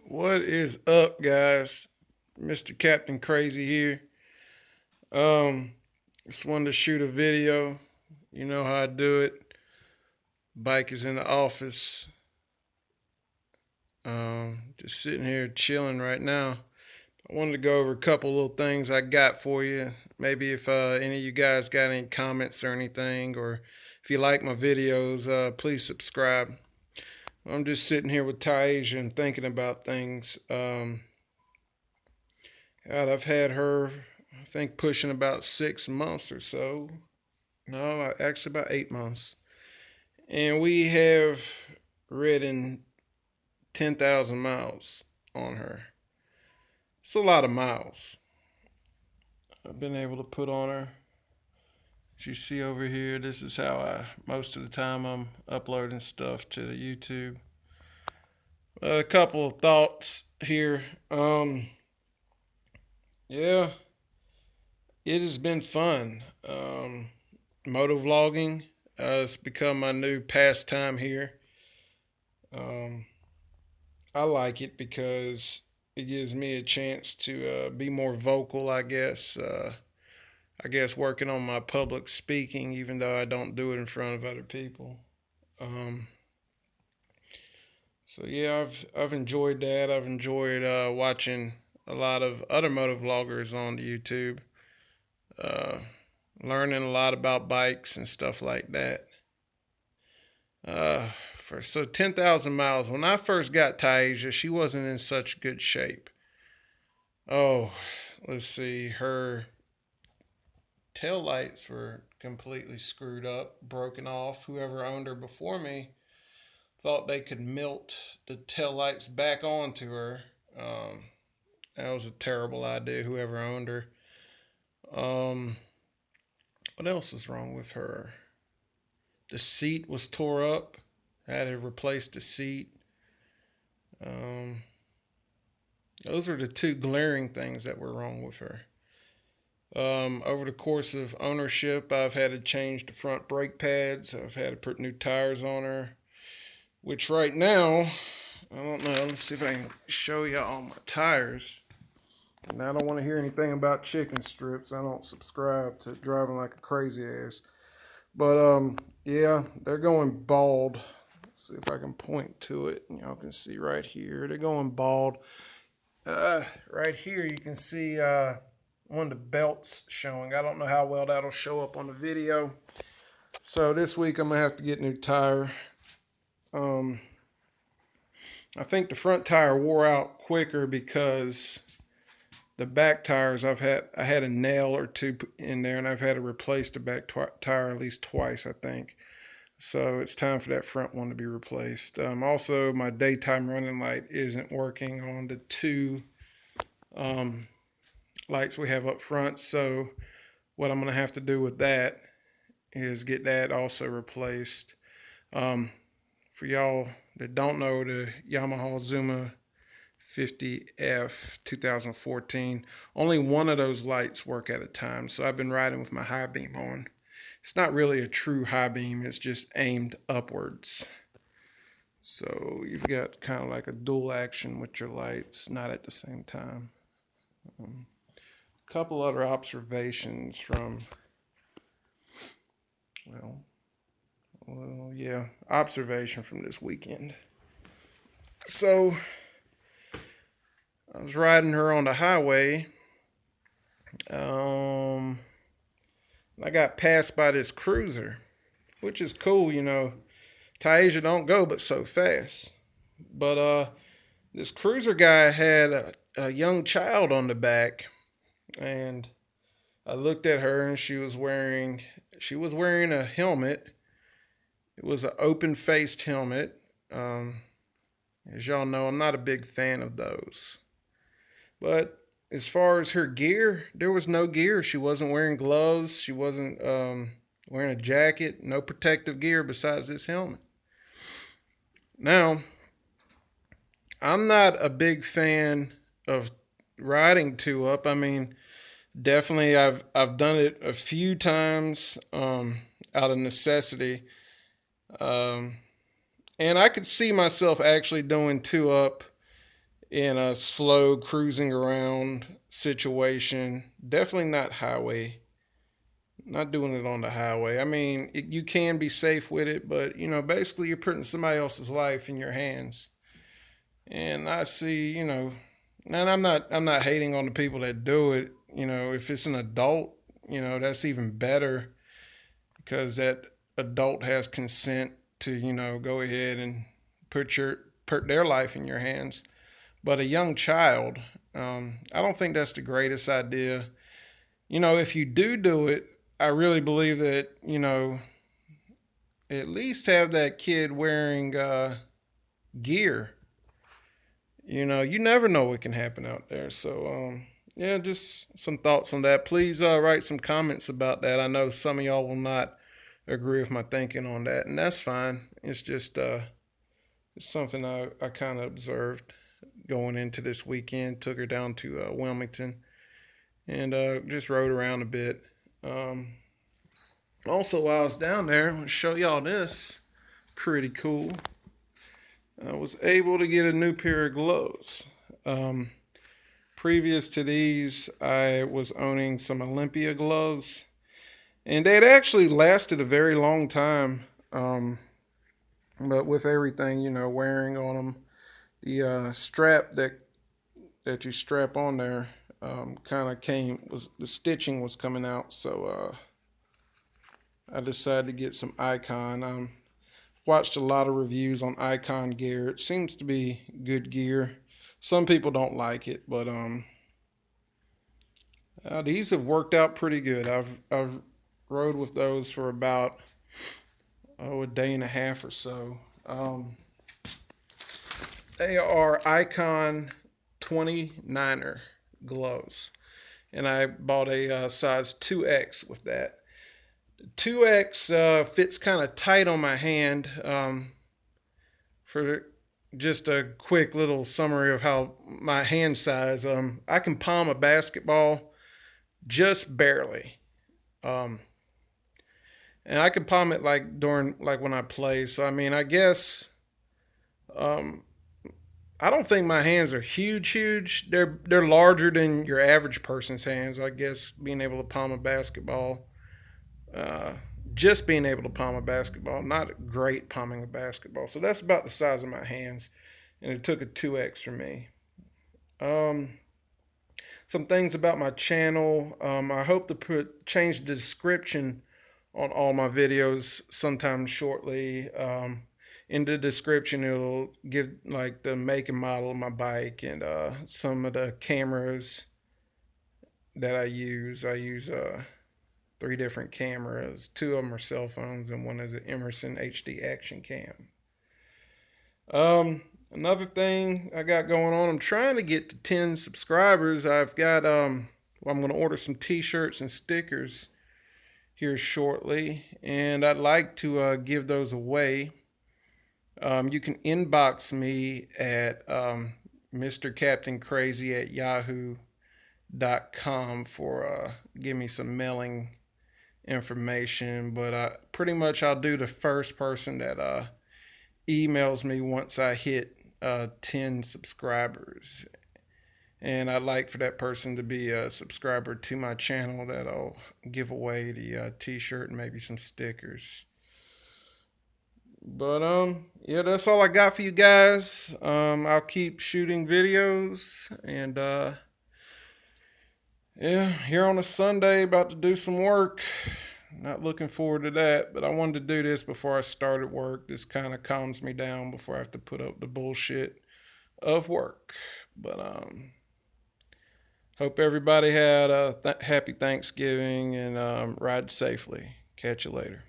What is up, guys? MrCaptainCrazy here. Just wanted to shoot a video. You know how I do it. Bike is in the office. Just sitting here chilling right now. I wanted to go over a couple little things I got for you. Maybe if any of you guys got any comments or anything, or if you like my videos, please subscribe. I'm just sitting here with Tyasia and thinking about things. God, I've had her, I think, pushing about 6 months or so. No, actually about 8 months. And we have ridden 10,000 miles on her. It's a lot of miles I've been able to put on her. As you see over here, this is how most of the time I'm uploading stuff to the YouTube. A couple of thoughts here. Yeah, it has been fun. Moto vlogging has become my new pastime here. Um, I like it because it gives me a chance to be more vocal, I guess. I guess working on my public speaking, even though I don't do it in front of other people. Um, so yeah, I've enjoyed that. I've enjoyed watching a lot of other moto vloggers on the YouTube. Uh, Learning a lot about bikes and stuff like that. For 10,000 miles. When I first got Tyasia, she wasn't in such good shape. Oh, let's see. Her tail lights were completely screwed up, broken off. Whoever owned her before me thought they could melt the tail lights back onto her. That was a terrible idea. Whoever owned her. What else is wrong with her? The seat was tore up. I had to replace the seat. Um, those are the two glaring things that were wrong with her. Over the course of ownership, I've had to change the front brake pads. I've had to put new tires on her. Which right now, I don't know. Let's see if I can show you all my tires. And I don't want to hear anything about chicken strips. I don't subscribe to driving like a crazy ass. But yeah, they're going bald. Let's see if I can point to it. Y'all can see right here. They're going bald. Right here you can see one of the belts showing. I don't know how well that'll show up on the video. So this week I'm gonna have to get a new tire. I think the front tire wore out quicker because the back tires I had a nail or two in there, and I've had to replace the back tire at least twice, I think. So it's time for that front one to be replaced. Also, my daytime running light isn't working on the two lights we have up front. So what I'm going to have to do with that is get that also replaced. For y'all that don't know, the Yamaha Zuma 50F 2014, only one of those lights work at a time. So I've been riding with my high beam on. It's not really a true high beam, it's just aimed upwards. So you've got kind of like a dual action with your lights, not at the same time. A couple other observations from, observation from this weekend. So I was riding her on the highway. I got passed by this cruiser, which is cool, you know. Tyasia don't go but so fast. But this cruiser guy had a young child on the back, and I looked at her, and she was wearing a helmet. It was an open-faced helmet. As y'all know, I'm not a big fan of those. But as far as her gear, there was no gear. She wasn't wearing gloves. She wasn't wearing a jacket. No protective gear besides this helmet. Now, I'm not a big fan of riding two up. I mean, definitely I've done it a few times out of necessity. And I could see myself actually doing two up in a slow cruising around situation. Definitely not highway. Not doing it on the highway. I mean, you can be safe with it, but basically you're putting somebody else's life in your hands. And I see, and I'm not hating on the people that do it. If it's an adult, that's even better because that adult has consent to, go ahead and put their life in your hands. But a young child, I don't think that's the greatest idea. If you do it, I really believe that, at least have that kid wearing gear. You never know what can happen out there. So, yeah, just some thoughts on that. Please write some comments about that. I know some of y'all will not agree with my thinking on that, and that's fine. It's just it's something I kind of observed going into this weekend. Took her down to Wilmington and just rode around a bit. Also, while I was down there, I'm going to show y'all this. Pretty cool. I was able to get a new pair of gloves. Previous to these, I was owning some Olympia gloves, and they had actually lasted a very long time. But with everything, wearing on them, the strap that you strap on there kind of the stitching was coming out, so I decided to get some Icon. Watched a lot of reviews on Icon gear. It seems to be good gear. Some people don't like it, but these have worked out pretty good. I've rode with those for about a day and a half or so. They are Icon 29er gloves, and I bought a size 2X with that. 2X fits kind of tight on my hand. For just a quick little summary of how my hand size, I can palm a basketball just barely. Um, and I can palm it like when I play. So I mean, I guess um, I don't think my hands are huge, huge. They're larger than your average person's hands. I guess being able to palm a basketball, uh, just being able to palm a basketball, not great palming a basketball. So that's about the size of my hands, and it took a 2X for me. Um, some things about my channel. I hope to change the description on all my videos sometime shortly. In the description, it'll give like the make and model of my bike and some of the cameras that I use. I use 3 different cameras. 2 of them are cell phones, and one is an Emerson HD action cam. Another thing I got going on, I'm trying to get to 10 subscribers. I've got I'm going to order some t-shirts and stickers here shortly, and I'd like to give those away. You can inbox me at MrCaptainCrazy at yahoo.com for give me some mailing information. But pretty much I'll do the first person that emails me once I hit 10 subscribers. And I'd like for that person to be a subscriber to my channel that I'll give away the t-shirt and maybe some stickers. But yeah, that's all I got for you guys. I'll keep shooting videos, and yeah, here on a Sunday, about to do some work. Not looking forward to that, but I wanted to do this before I started work. This kind of calms me down before I have to put up the bullshit of work. But hope everybody had a happy Thanksgiving and ride safely. Catch you later.